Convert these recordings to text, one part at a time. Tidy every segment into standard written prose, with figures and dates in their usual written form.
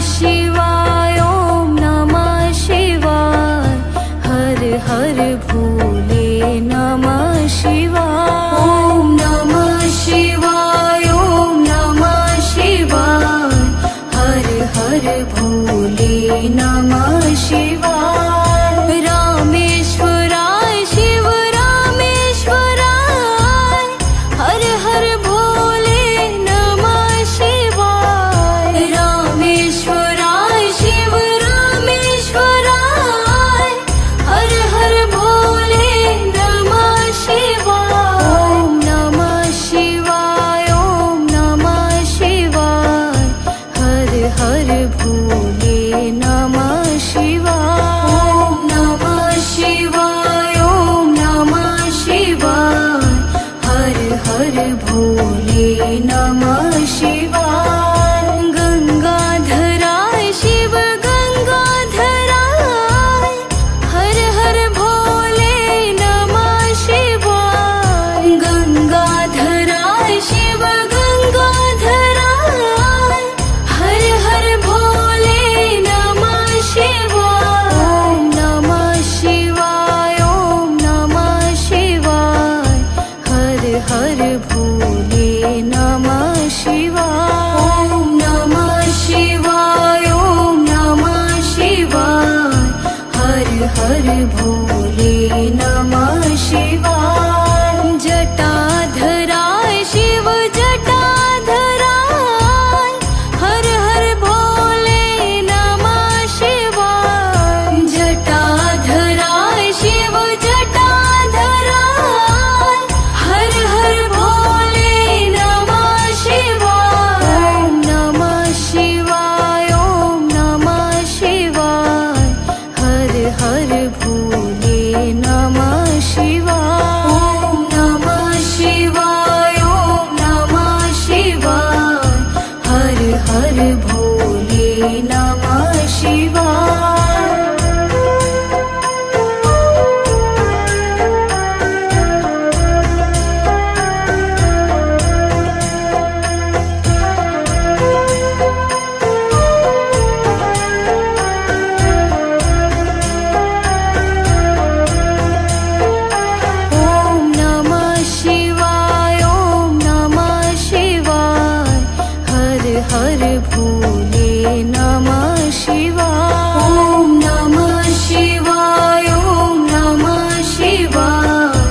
शिवाय ॐ नमः शिवाय हर हर भोले नमः शिवाय ॐ नमः शिवाय ॐ नमः शिवाय हर हर भोले नमः शिवाय रामेश्वराय शिव रामेश्वराय हर हर भोले नमः शिवाय रामेश्वराय शिव रामेश्वराय हर हर भोले नमः शिवाय ॐ नमः शिवाय ॐ नमः शिवाय हर हर भोले नमः शिवाय ॐ नमः शिवाय ॐ नमः शिवाय हर हर भोले नमः शिवाय गंगाधराय शिव गंगाधराय हर हर भोले नमः शिवाय गंगाधराय शिव गंगाधराय हर हर भोले नमः शिवाय ॐ नमः शिवाय ॐ नमः शिवाय हर हर भोले नमः शिवाय ॐ नमः शिवाय ॐ नमः शिवाय हर हर भोले नमः शिवाय जटाधराय शिव जटाधराय हर हर भोले नमः शिवाय जटाधराय शिव जटाधराय हर हर भोले नमः शिवाय ॐ नमः शिवाय ॐ नमः शिवाय हर हर भोले नमः शिवाय ॐ नमः शिवाय ॐ नमः शिवाय हर हर भोले नमः शिवाय ॐ नमः शिवाय ॐ नमः शिवाय हर हर भोले नमः शिवाय ॐ नमः शिवाय ॐ नमः शिवाय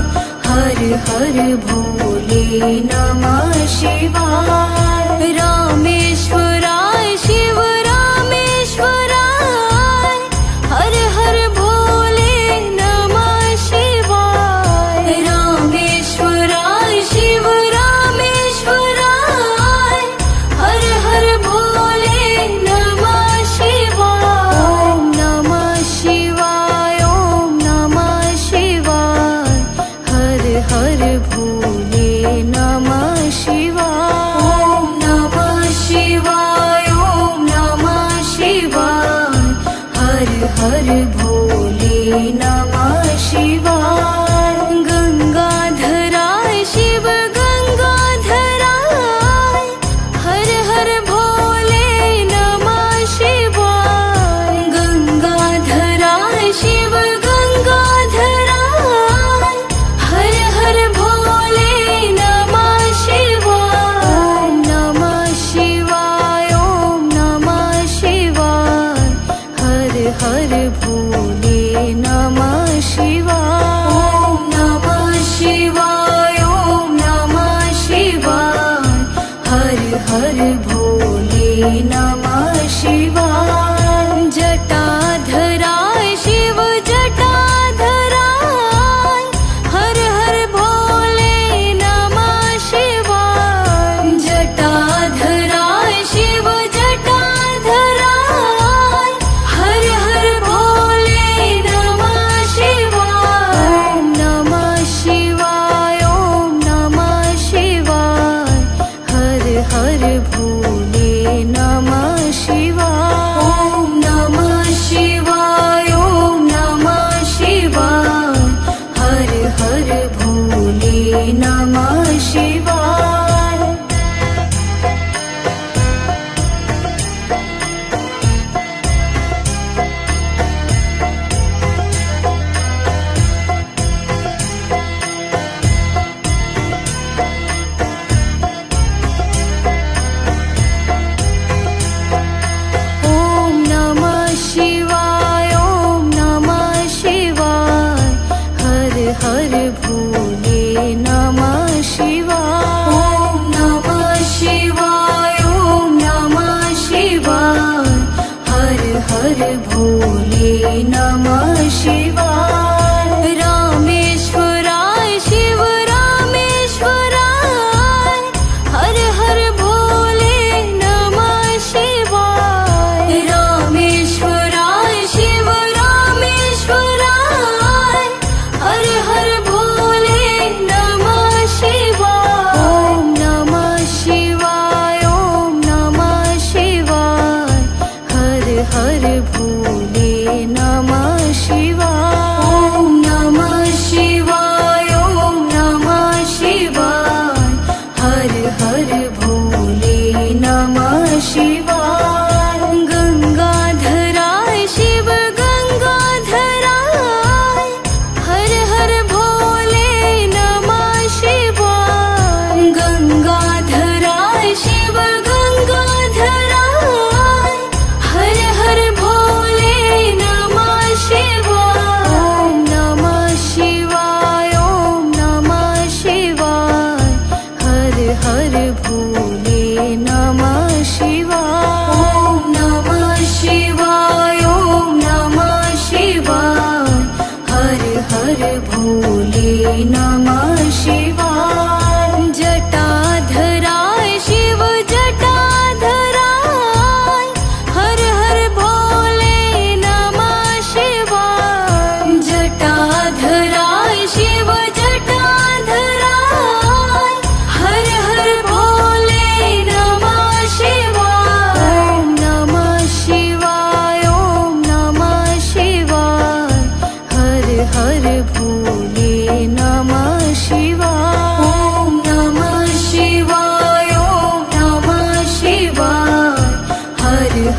हर हर भोले नमः शिवाय रामेश्वराय शिव रामेश्वराय हर हर भोले नमः शिवाय रामेश्वराय शिव रामेश्वराय हर हर भोले नमः शिवाय ॐ नमः शिवाय ॐ नमः शिवाय हर हर भोले नमः शिवाय ॐ नमः शिवाय ॐ नमः शिवाय हर हर भोले नमः शिवाय गंगाधराय शिव गंगाधराय हर हर भोले नमः शिवाय गंगाधराय शिव गंगाधराय हर हर भोले नमः शिवाय ॐ नमः शिवाय ॐ नमः शिवाय हर हर भोले नमः शिवाय ॐ नमः शिवाय ॐ नमः शिवाय हर हर भोले नमः शिवाय जटाधराय शिव जटाधराय हर हर भोले नमः शिवाय जटाधराय शिव जटाधराय हर हर भोले नमः शिवाय ॐ नमः शिवाय ॐ नमः शिवाय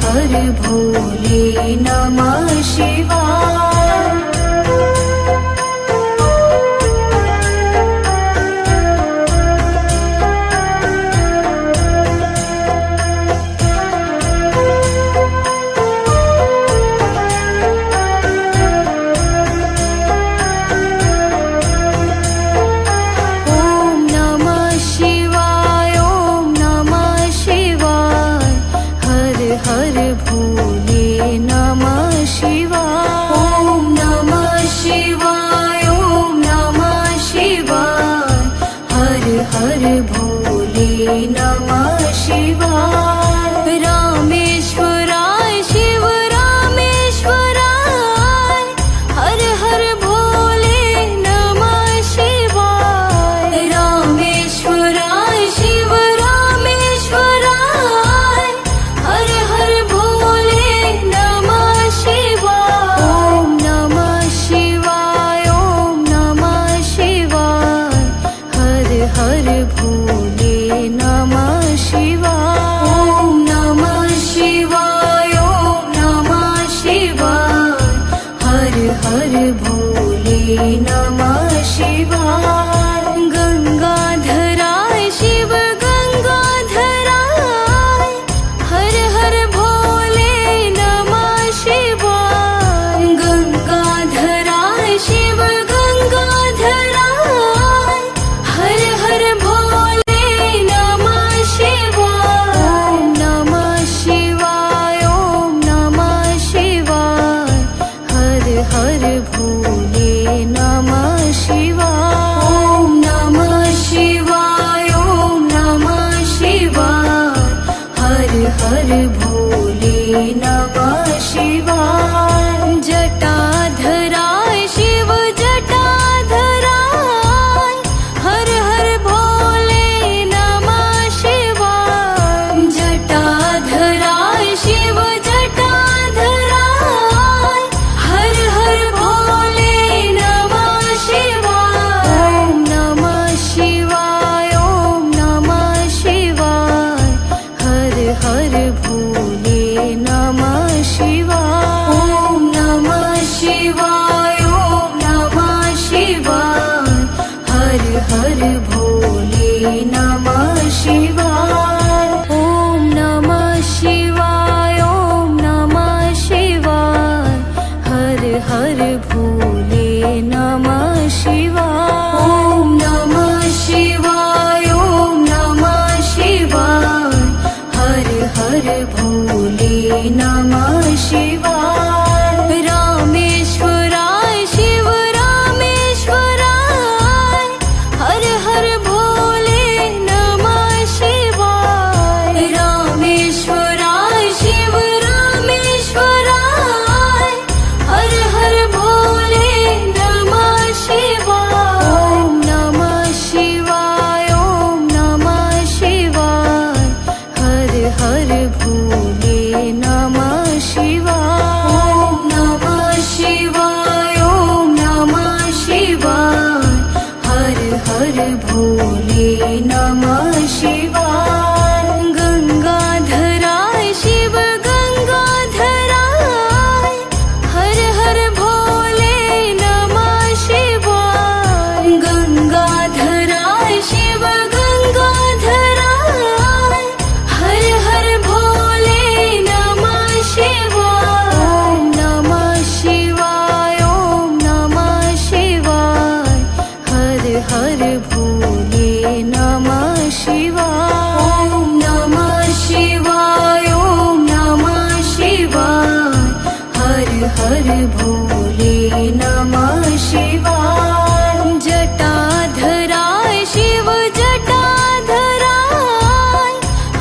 हर भोले नमः शिवाय। हर भोले नमः शिवाय। रामेश्वराय शिव रामेश्वराय, हर हर भोले नमः शिवाय। रामेश्वराय शिव रामेश्वराय, हर हर भोले नमः शिवाय। ओम नमः शिवाय, ओम नमः शिवाय, हर हर भोले नमः शिवाय। ओम नमः शिवाय, ओम नमः शिवाय, हर हर भोले नमः शिवाय। गंगाधराय शिव गंगाधराय, हर हर भोले नमः शिवाय। गंगाधराय शिव गंगाधराय, हर हर भोले नमः शिवाय। ओम नमः शिवाय, ओम नमः शिवाय, हर हर भोले नमः शिवाय। ओम नमः शिवाय, ओम नमः शिवाय, हर हर भोले नमः शिवाय। जटाधराय शिव जटाधराय, हर हर भोले नमः शिवाय। जटाधराय शिव जटाधराय, हर हर भोले नमः शिवाय। ओम नमः शिवाय, ओम नमः शिवाय, हर हर भोले नमः शिवाय। ओम नमः शिवाय, ओम नमः शिवाय, हर हर भोले नमः शिवाय। ओम नमः शिवाय, ओम नमः शिवाय, हर हर भोले नमः शिवाय। ओम नमः शिवाय, ओम नमः शिवाय, हर हर भोले नमः शिवाय। रामेश्वराय शिव रामेश्वराय, हर हर भोले नमः शिवाय। रामेश्वराय शिव रामेश्वराय, हर हर भोले नमः शिवाय। ओम नमः शिवाय, ओम नमः शिवाय, हर हर भोले नमः शिवाय। ओम नमः शिवाय, ओम नमः शिवाय, हर हर भोले नमः शिवाय। गंगाधराय शिव गंगाधराय, हर हर भोले नमः शिवाय। गंगाधराय शिव गंगाधराय, हर हर भोले नमः शिवाय। ओम नमः शिवाय, ओम नमः शिवाय, हर हर भोले नमः शिवाय। ओम नमः शिवाय, ओम नमः शिवाय, हर हर भोले नमः शिवाय। जटाधराय शिव जटाधराय,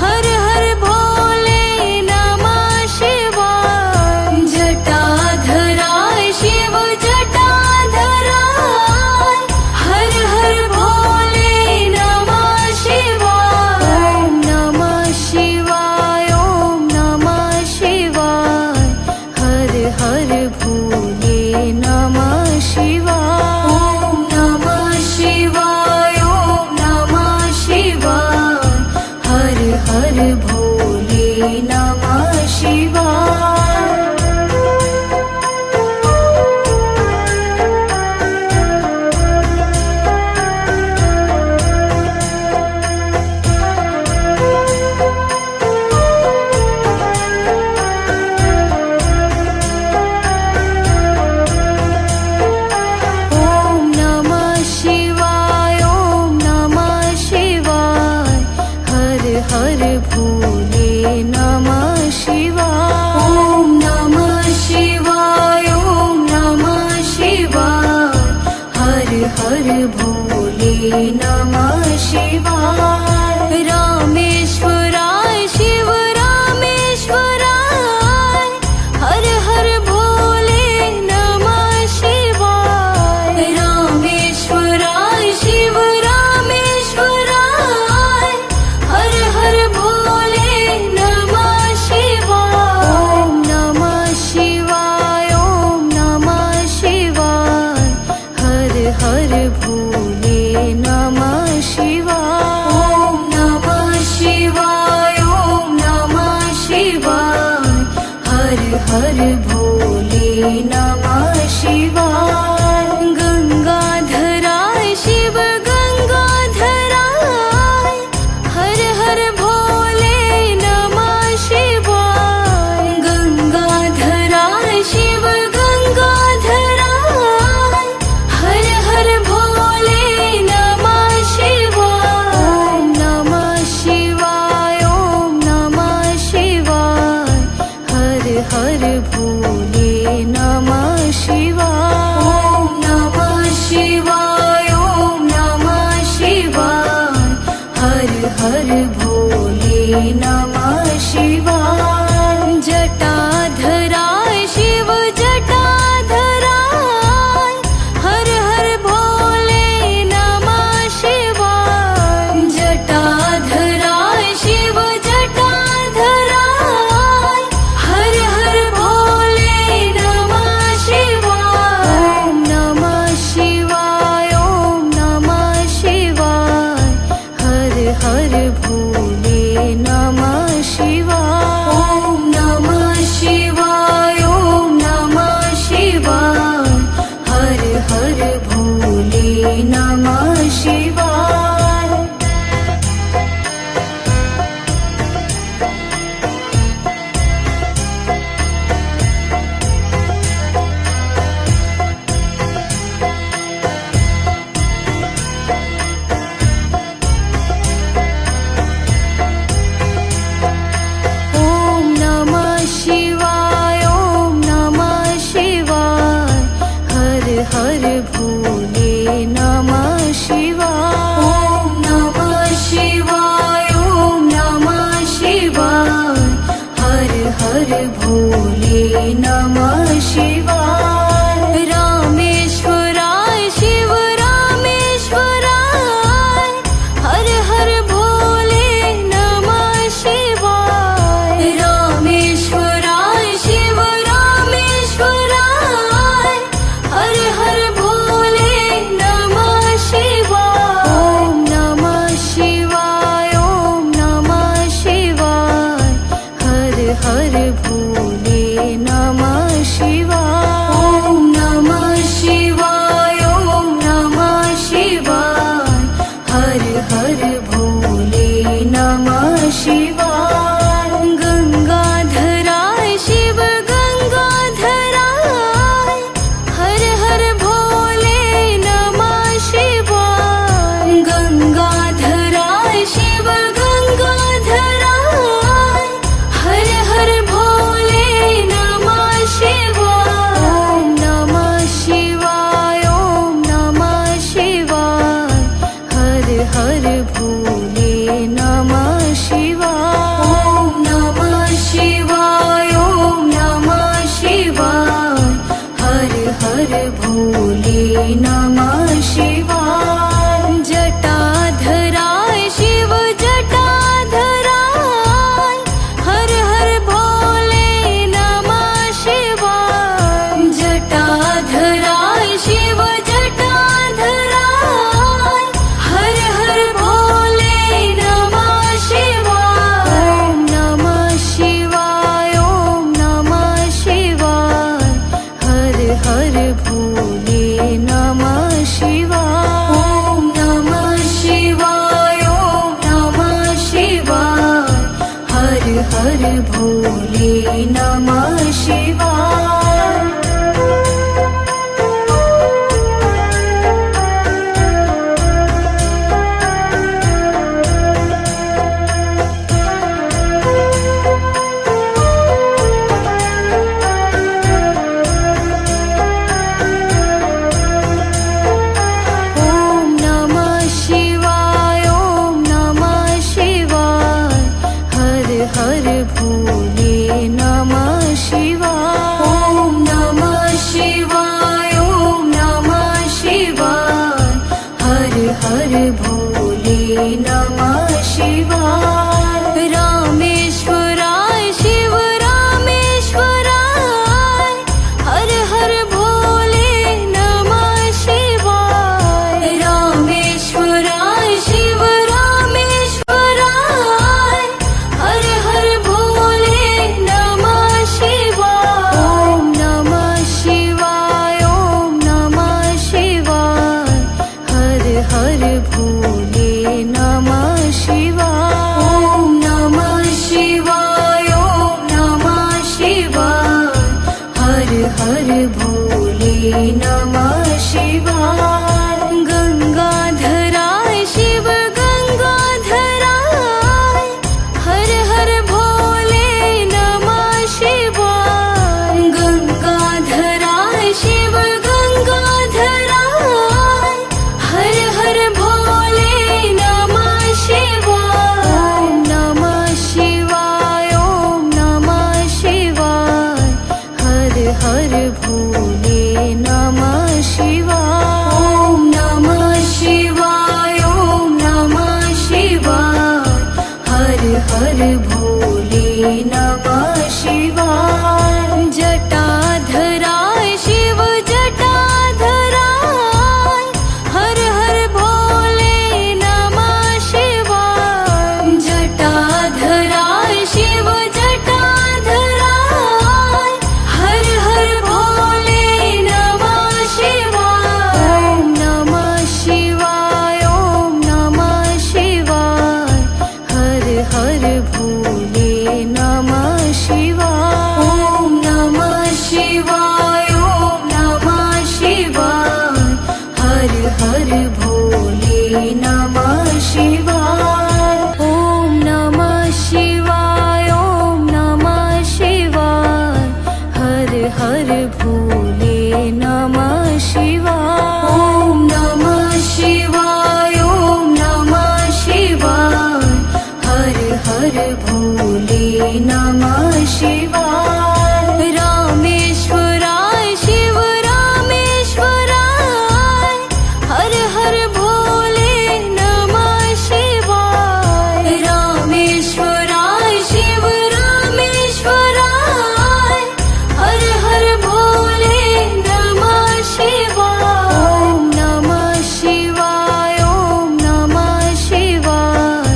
हर हर भोले नमः शिवाय। जटाधराय शिव जटाधराय, हर हर भोले नमः शिवाय। ओम नमः शिवाय, ओम नमः शिवाय, हर हर भोले नमः शिवाय। ओम नमः शिवाय, ओम नमः शिवाय, हर हर भोले नमः शिवाय। भोले नमः शिवाय। ॐ नमः शिवाय, ॐ नमः शिवाय। हर हर भोले नमः शिवाय। रामेश्वराय शिव रामेश्वराय। हर हर भोले नमः शिवाय। रामेश्वराय शिव रामेश्वराय। हर हर भोले नमः शिवाय। ॐ नमः शिवाय, ॐ नमः शिवाय। हर हर भोले नमः शिवाय। ॐ नमः शिवाय, ॐ नमः शिवाय। हर हर भोले नमः शिवाय। गंगाधराय शिव गंगाधराय। हर हर भोले नमः शिवाय। गंगाधराय शिव गंगाधराय। हर हर भोले नमः शिवाय। ॐ नमः शिवाय, ॐ नमः शिवाय। हर हर भोले नमः शिवाय। ॐ नमः शिवाय, ॐ नमः शिवाय। हर हर भोले नमः शिवाय। जटाधराय शिव जटाधराय। हर हर भोले नमः शिवाय। जटाधराय शिव जटाधराय। हर हर भोले नमः शिवाय। ॐ नमः शिवाय, ॐ नमः शिवाय। हर हर भोले नमः शिवाय। ॐ नमः शिवाय, ॐ नमः शिवाय। हर हर भोले नमः शिवाय। ॐ नमः शिवाय, ॐ नमः शिवाय। हर हर भोले नमः शिवाय। ॐ नमः शिवाय, ॐ नमः शिवाय। हर हर भोले नमः शिवाय। रामेश्वराय शिव रामेश्वराय। हर हर भोले नमः शिवाय। रामेश्वराय शिव रामेश्वराय। हर हर भोले नमः शिवाय। ॐ नमः शिवाय, ॐ नमः शिवाय। हर हर भोले नमः शिवाय। ॐ नमः शिवाय, ॐ नमः शिवाय। हर हर भोले नमः शिवाय। गंगाधराय शिव गंगाधराय। हर हर भोले नमः शिवाय। गंगाधराय शिव गंगाधराय। हर हर भोले नमः शिवाय। ॐ नमः शिवाय, ॐ नमः शिवाय। हर हर भोले नमः शिवाय। ॐ नमः शिवाय, ॐ नमः शिवाय। हर हर भोले नमः शिवाय। जटाधराय शिव जटाधराय। हर हर भोले नमः शिवाय। जटाधराय शिव जटाधराय। हर हर भोले नमः शिवाय। ॐ नमः शिवाय, ॐ नमः शिवाय। हर हर भोले नमः शिवाय। ॐ नमः शिवाय, ॐ नमः शिवाय। हर हर भोले नमः शिवाय। शिवाय रामेश्वराय शिव रामेश्वराय हर हर भोले नमः शिवाय रामेश्वराय शिव रामेश्वराय हर हर भोले नमः शिवाय ओम नमः शिवाय ओम नमः शिवाय हर हर भोले नमः शिवाय ओम नमः शिवाय ओम नमः शिवाय हर हर भोले नमः शिवाय गंगाधराय शिव गंगाधराय हर हर भोले नमः शिवाय गंगाधराय शिव गंगाधराय हर हर भोले नमः शिवाय ओम नमः शिवाय ओम नमः शिवाय हर हर भोले नमः शिवाय ओम नमः शिवाय ओम नमः शिवाय हर हर भोले नमः शिवाय जटाधराय शिव जटाधराय हर हर भोले नमः शिवाय जटाधराय शिव जटाधराय हर हर भोले नमः शिवाय ओम नमः शिवाय ओम नमः शिवाय हर हर भोले नमः शिवाय ओम नमः शिवाय ओम नमः शिवाय हर हर भोले नमः शिवाय ओम नमः शिवाय ओम नमः शिवाय हर हर भोले नमः शिवाय ओम नमः शिवाय ओम नमः शिवाय हर हर भोले नमः शिवाय रामेश्वराय शिव रामेश्वराय हर हर भोले नमः शिवाय रामेश्वराय शिव रामेश्वराय हर हर भोले नमः शिवाय ओम नमः शिवाय ओम नमः शिवाय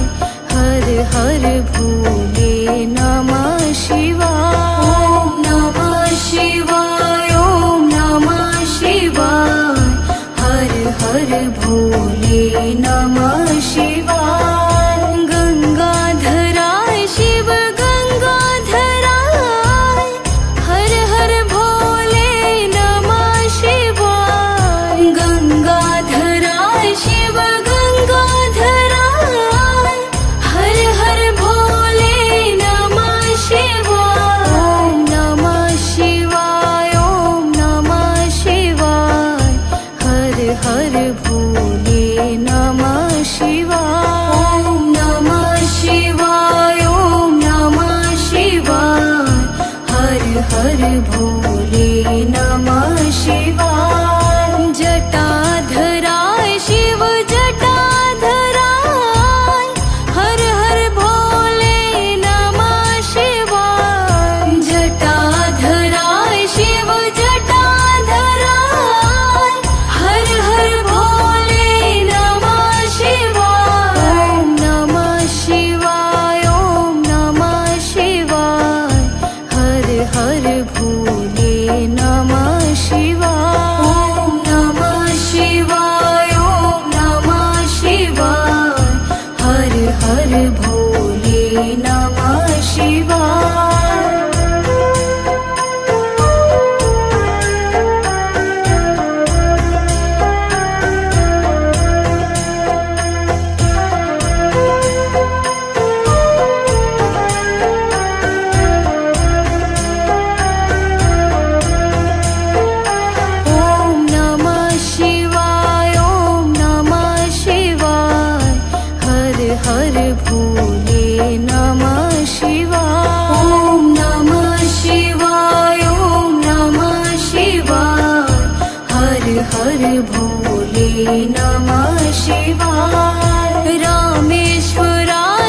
हर हर भोले नमः शिवाय ओम नमः शिवाय ओम नमः शिवाय हर हर भोले नमः शिवाय गंगाधराय शिव गंगाधराय हर हर भोले नमः शिवाय गंगाधराय शिव गंगाधराय हर हर भोले नमः शिवाय ओम नमः शिवाय ओम नमः शिवाय हर हर भोले नमः शिवाय ओम नमः शिवाय ओम नमः शिवाय हर हर भोले नमः शिवाय जटाधराय शिव जटाधराय हर हर भोले नमः शिवाय जटाधराय शिव जटाधराय हर हर भोले नमः शिवाय ओम नमः शिवाय ओम नमः शिवाय हर हर भोले नमः शिवाय ओम नमः शिवाय ओम नमः शिवाय हर हर भोले नमः शिवाय ओम नमः शिवाय ओम नमः शिवाय हर हर भोले नमः शिवाय ओम नमः शिवाय ओम नमः शिवाय हर हर भोले नमः शिवाय रामेश्वराय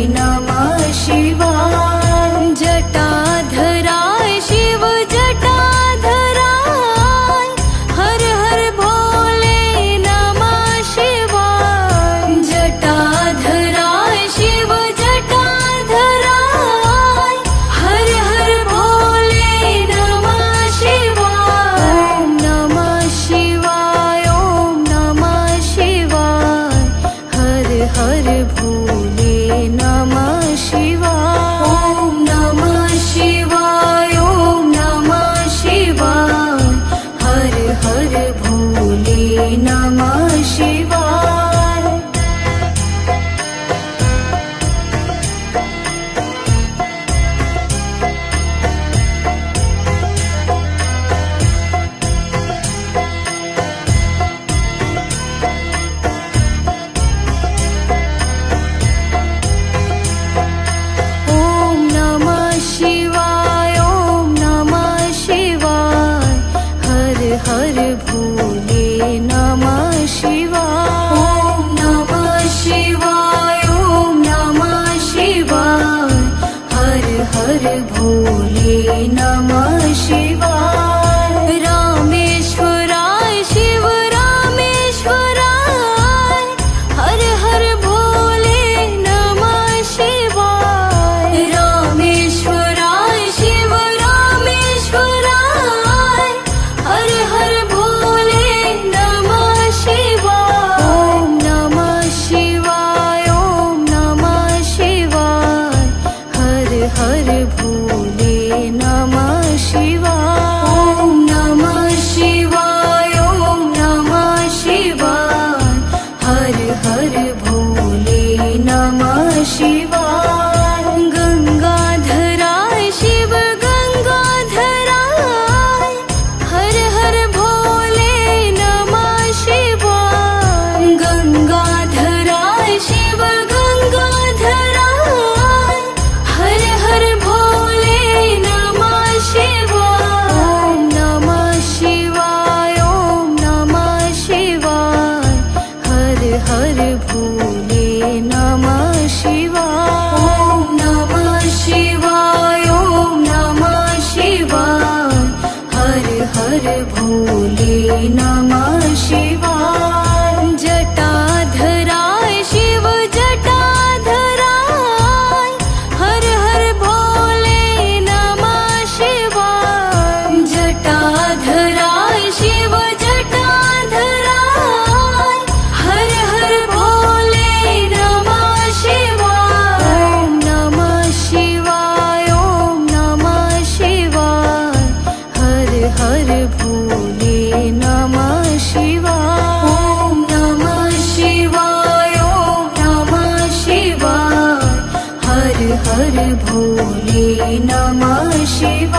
नमः शिवाय जटाधराय शिव जटाधराय हर हर भोले नमः शिवाय जटाधराय शिव जटाधराय हर हर भोले नमः शिवाय ओम नमः शिवाय ओम नमः शिवाय हर हर भोले नमः शिवाय ओम नमः शिवाय ओम नमः शिवाय हर हर भोले नमः शिवाय ओम नमः शिवाय ओम नमः शिवाय हर हर भोले नमः शिवाय ओम नमः शिवाय ओम नमः शिवाय हर हर भोले नमः शिवाय रामेश्वराय शिव रामेश्वराय हर हर भोले नमः शिवाय रामेश्वराय शिव रामेश्वराय हर हर भोले नमः शिवाय ओम नमः शिवाय ओम नमः शिवाय हर हर भोले नमः शिवाय ओम नमः शिवाय ओम नमः शिवाय हर हर भोले नमः शिवाय गंगाधराय शिव गंगाधराय हर हर भोले नमः शिवाय गंगाधराय शिव गंगाधराय हर हर भोले नमः शिवाय ओम नमः शिवाय ओम नमः शिवाय हर हर भोले नमः शिवाय ओम नमः शिवाय ओम नमः शिवाय हर हर भोले नमः शिवाय जटाधराय शिव जटाधराय हर हर भोले नमः शिवाय जटाधराय शिव जटाधराय हर हर भोले नमः शिवाय ओम नमः शिवाय ओम नमः शिवाय हर हर भोले नमः शिवाय ओम नमः शिवाय ओम नमः शिवाय हर हर भोले नमः शिवाय